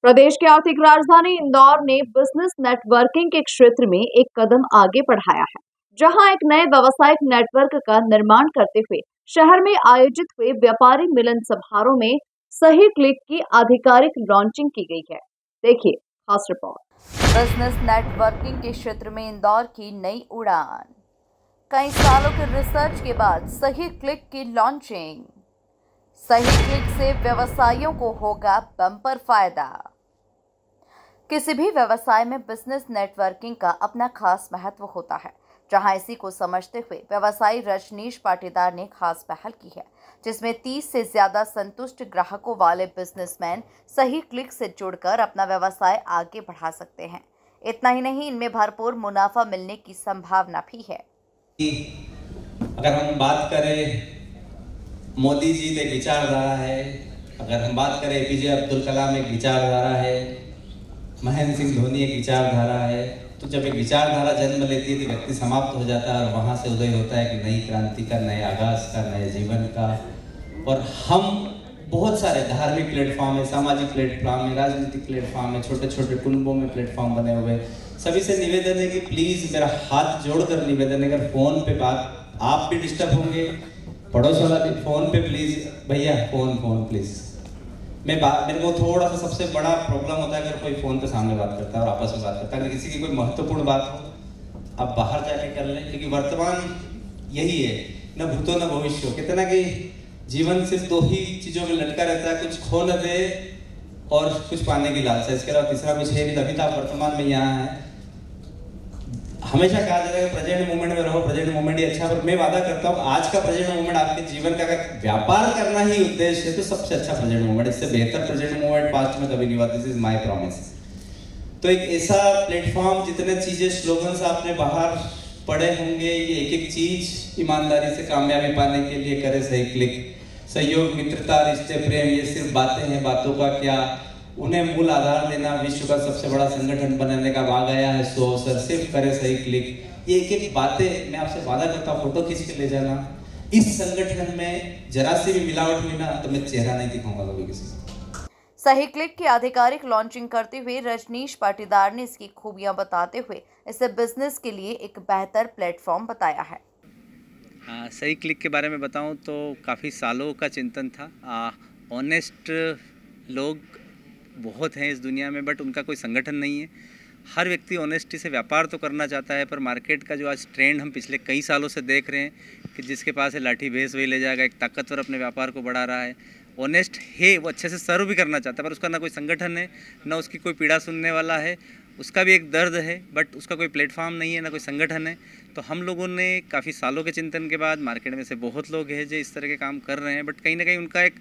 प्रदेश की आर्थिक राजधानी इंदौर ने बिजनेस नेटवर्किंग के क्षेत्र में एक कदम आगे बढ़ाया है, जहां एक नए व्यावसायिक नेटवर्क का निर्माण करते हुए शहर में आयोजित हुए व्यापारी मिलन समारोह में सही क्लिक की आधिकारिक लॉन्चिंग की गई है। देखिए खास रिपोर्ट। बिजनेस नेटवर्किंग के क्षेत्र में इंदौर की नई उड़ान। कई सालों के रिसर्च के बाद सही क्लिक की लॉन्चिंग। सही क्लिक से व्यवसायियों को होगा बम्पर फायदा। किसी भी व्यवसाय में बिजनेस नेटवर्किंग का अपना खास महत्व होता है, जहां इसी को समझते हुए व्यवसायी रजनीश पाटीदार ने खास पहल की है, जिसमें 30 से ज्यादा संतुष्ट ग्राहकों वाले बिजनेसमैन सही क्लिक से जुड़कर अपना व्यवसाय आगे बढ़ा सकते हैं। इतना ही नहीं, इनमें भरपूर मुनाफा मिलने की संभावना भी है। अगर हम बात करें मोदी जी एक विचारधारा है, अगर हम बात करें एपीजे अब्दुल कलाम एक विचारधारा है, महेंद्र सिंह धोनी एक विचारधारा है, तो जब एक विचारधारा जन्म लेती है तो व्यक्ति समाप्त हो जाता है और वहाँ से उदय होता है कि नई क्रांति का, नए आगाज का, नए जीवन का। और हम बहुत सारे धार्मिक प्लेटफॉर्म है, सामाजिक प्लेटफॉर्म है, राजनीतिक प्लेटफॉर्म है, छोटे छोटे कुनबों में प्लेटफॉर्म बने हुए। सभी से निवेदन है कि प्लीज़, मेरा हाथ जोड़कर निवेदन है, अगर फ़ोन पे बात आप भी डिस्टर्ब होंगे, पड़ोस वाला भी फ़ोन पे प्लीज़, भैया फ़ोन प्लीज़। मेरे को थोड़ा सा सबसे बड़ा प्रॉब्लम होता है अगर कोई फ़ोन पे सामने बात करता है और आपस में बात करता है। अगर किसी की कोई महत्वपूर्ण बात हो, आप बाहर जाके कर लें, क्योंकि वर्तमान यही है, न भूतो न भविष्य। कहते ना कि जीवन सिर्फ दो ही चीज़ों में लटका रहता है, कुछ खो न दे और कुछ पाने की लालसा। इसके अलावा तीसरा कुछ है नहीं। अभी तो आप वर्तमान में यहाँ है। हमेशा कहा जाता है प्रेजेंट मोमेंट में रहो, प्रेजेंट मोमेंट ही अच्छा। पर मैं वादा करता हूँ आज का प्रेजेंट मोमेंट आपके जीवन का अगर व्यापार करना ही उद्देश्य है तो सबसे अच्छा प्रेजेंट मोमेंट, इससे बेहतर प्रेजेंट मोमेंट पास्ट में कभी नहीं हुआ। This is my promise. तो एक ऐसा प्लेटफॉर्म, जितने चीजें स्लोगन्स आपने बाहर पढ़े होंगे, ये एक एक चीज ईमानदारी से कामयाबी पाने के लिए करे सही क्लिक। सहयोग, मित्रता, रिश्ते, प्रेम, ये सिर्फ बातें हैं, बातों का क्या, उन्हें मूल आधार देना। विश्व का सबसे बड़ा संगठन बनाने का भाग आया है, सो अवसर सिर्फ करे सही क्लिक। ये एक एक बातें मैं आपसे वादा करता हूँ, फोटो खींच के ले जाना। इस संगठन में जरा सी भी मिलावट हुई ना तो मैं चेहरा नहीं दिखाऊंगा कभी किसी को। सही क्लिक की आधिकारिक लॉन्चिंग करते हुए रजनीश पाटीदार ने इसकी खूबियां बताते हुए इसे बिजनेस के लिए एक बेहतर प्लेटफॉर्म बताया है। सही क्लिक के बारे में बताऊं तो काफ़ी सालों का चिंतन था। ऑनेस्ट लोग बहुत हैं इस दुनिया में, बट उनका कोई संगठन नहीं है। हर व्यक्ति ऑनेस्टी से व्यापार तो करना चाहता है, पर मार्केट का जो आज ट्रेंड हम पिछले कई सालों से देख रहे हैं कि जिसके पास है लाठी भैंस वही ले जाएगा। एक ताकतवर अपने व्यापार को बढ़ा रहा है, ऑनेस्ट है, वो अच्छे से सर्व भी करना चाहता है, पर उसका ना कोई संगठन है, ना उसकी कोई पीड़ा सुनने वाला है। उसका भी एक दर्द है, बट उसका कोई प्लेटफॉर्म नहीं है, ना कोई संगठन है। तो हम लोगों ने काफ़ी सालों के चिंतन के बाद, मार्केट में से बहुत लोग हैं जो इस तरह के काम कर रहे हैं, बट कहीं ना कहीं उनका एक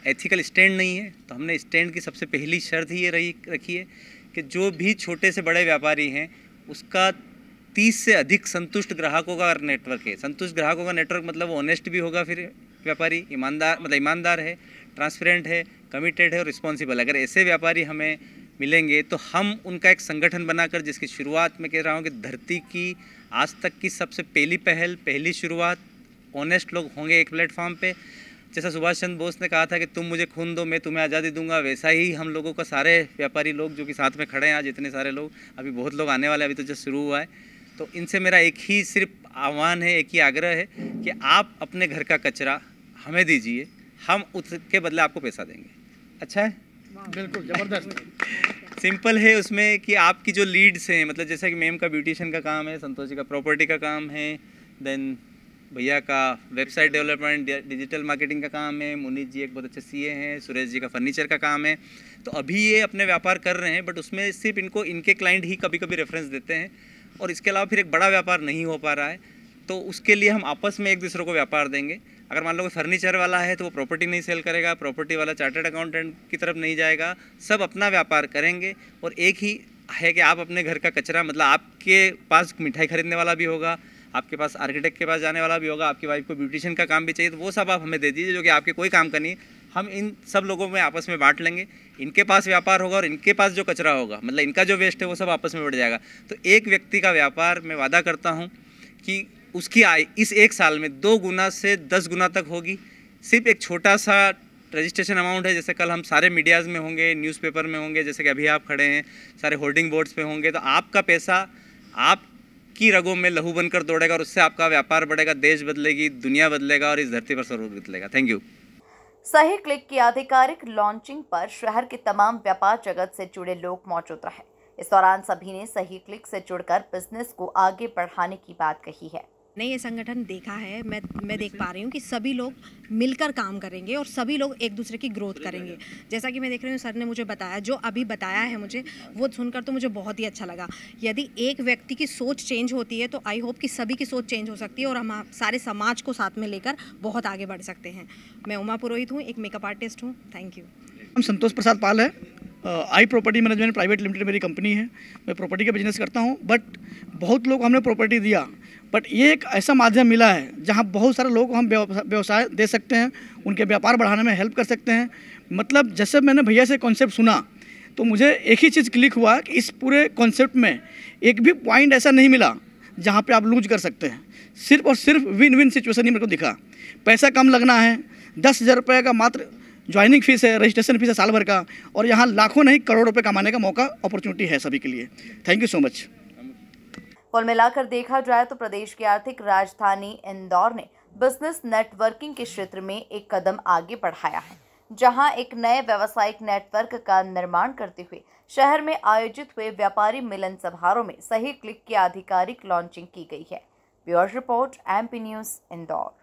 एथिकल स्टैंड नहीं है। तो हमने स्टैंड की सबसे पहली शर्त ही ये रखी है कि जो भी छोटे से बड़े व्यापारी हैं उसका 30 से अधिक संतुष्ट ग्राहकों का नेटवर्क है। संतुष्ट ग्राहकों का नेटवर्क मतलब ऑनेस्ट भी होगा, फिर व्यापारी ईमानदार है, ट्रांसपेरेंट है, कमिटेड है और रिस्पॉन्सिबल। अगर ऐसे व्यापारी हमें मिलेंगे तो हम उनका एक संगठन बनाकर, जिसकी शुरुआत में कह रहा हूँ कि धरती की आज तक की सबसे पहली शुरुआत ऑनेस्ट लोग होंगे एक प्लेटफॉर्म पे। जैसा सुभाष चंद्र बोस ने कहा था कि तुम मुझे खून दो मैं तुम्हें आज़ादी दूंगा, वैसा ही हम लोगों का सारे व्यापारी लोग जो कि साथ में खड़े हैं आज, इतने सारे लोग, अभी बहुत लोग आने वाले, अभी तो जस्ट शुरू हुआ है। तो इनसे मेरा एक ही सिर्फ आह्वान है, एक ही आग्रह है कि आप अपने घर का कचरा हमें दीजिए, हम उसके बदले आपको पैसा देंगे। अच्छा है? बिल्कुल ज़बरदस्त। सिंपल है उसमें कि आपकी जो लीड्स हैं, मतलब जैसा कि मैम का ब्यूटिशियन का काम है, संतोष जी का प्रॉपर्टी का काम है, देन भैया का वेबसाइट डेवलपमेंट, डिजिटल मार्केटिंग का काम है, मुनीत जी एक बहुत अच्छे सीए हैं, सुरेश जी का फर्नीचर का काम है। तो अभी ये अपने व्यापार कर रहे हैं, बट उसमें सिर्फ इनको इनके क्लाइंट ही कभी कभी रेफरेंस देते हैं, और इसके अलावा फिर एक बड़ा व्यापार नहीं हो पा रहा है। तो उसके लिए हम आपस में एक दूसरे को व्यापार देंगे। अगर मान लो कोई फर्नीचर वाला है तो वो प्रॉपर्टी नहीं सेल करेगा, प्रॉपर्टी वाला चार्टर्ड अकाउंटेंट की तरफ नहीं जाएगा, सब अपना व्यापार करेंगे। और एक ही है कि आप अपने घर का कचरा, मतलब आपके पास मिठाई खरीदने वाला भी होगा, आपके पास आर्किटेक्ट के पास जाने वाला भी होगा, आपकी वाइफ को ब्यूटिशियन का काम भी चाहिए, तो वो सब आप हमें दे दीजिए, जो कि आपके कोई काम का नहीं। हम इन सब लोगों में आपस में बांट लेंगे, इनके पास व्यापार होगा और इनके पास जो कचरा होगा, मतलब इनका जो वेस्ट है वो सब आपस में बढ़ जाएगा। तो एक व्यक्ति का व्यापार, मैं वादा करता हूँ कि उसकी आय इस एक साल में 2 गुना से 10 गुना तक होगी। सिर्फ एक छोटा सा रजिस्ट्रेशन अमाउंट है, जैसे कल हम सारे मीडियाज़ में होंगे, न्यूज़पेपर में होंगे, जैसे कि अभी आप खड़े हैं, सारे होर्डिंग बोर्ड्स पे होंगे, तो आपका पैसा आपकी रगों में लहू बनकर दौड़ेगा और उससे आपका व्यापार बढ़ेगा, देश बदलेगी, दुनिया बदलेगा और इस धरती पर सर्वोपरि बदलेगा। Thank you. सही क्लिक की आधिकारिक लॉन्चिंग पर शहर के तमाम व्यापार जगत से जुड़े लोग मौजूद रहे। इस दौरान सभी ने सही क्लिक से जुड़कर बिजनेस को आगे बढ़ाने की बात कही है। ने ये संगठन देखा है, मैं देख पा रही हूँ कि सभी लोग मिलकर काम करेंगे और सभी लोग एक दूसरे की ग्रोथ करेंगे। जैसा कि मैं देख रही हूँ, सर ने मुझे बताया, जो अभी बताया है मुझे, वो सुनकर तो मुझे बहुत ही अच्छा लगा। यदि एक व्यक्ति की सोच चेंज होती है तो आई होप कि सभी की सोच चेंज हो सकती है और हम सारे समाज को साथ में लेकर बहुत आगे बढ़ सकते हैं। मैं उमा पुरोहित हूँ, एक मेकअप आर्टिस्ट हूँ। Thank you. हम संतोष प्रसाद पाल है। आई प्रॉपर्टी मैनेजमेंट प्राइवेट लिमिटेड मेरी कंपनी है। मैं प्रॉपर्टी का बिजनेस करता हूँ, बट बहुत लोग हमने प्रॉपर्टी दिया, बट ये एक ऐसा माध्यम मिला है जहाँ बहुत सारे लोग हम व्यवसाय दे सकते हैं, उनके व्यापार बढ़ाने में हेल्प कर सकते हैं। मतलब जैसे मैंने भैया से कॉन्सेप्ट सुना तो मुझे एक ही चीज़ क्लिक हुआ कि इस पूरे कॉन्सेप्ट में एक भी पॉइंट ऐसा नहीं मिला जहाँ पे आप लूज कर सकते हैं। सिर्फ और सिर्फ विन विन सिचुएशन ही मेरे को दिखा। पैसा कम लगना है, 10,000 रुपये का मात्र ज्वाइनिंग फीस है, रजिस्ट्रेशन फीस है साल भर का, और यहाँ लाखों नहीं करोड़ रुपए कमाने का मौका, अपॉर्चुनिटी है सभी के लिए। Thank you so much. कुल मिलाकर देखा जाए तो प्रदेश की आर्थिक राजधानी इंदौर ने बिजनेस नेटवर्किंग के क्षेत्र में एक कदम आगे बढ़ाया है, जहां एक नए व्यावसायिक नेटवर्क का निर्माण करते हुए शहर में आयोजित हुए व्यापारी मिलन समारोह में सही क्लिक की आधिकारिक लॉन्चिंग की गई है। Bureau report, MP news, Indore.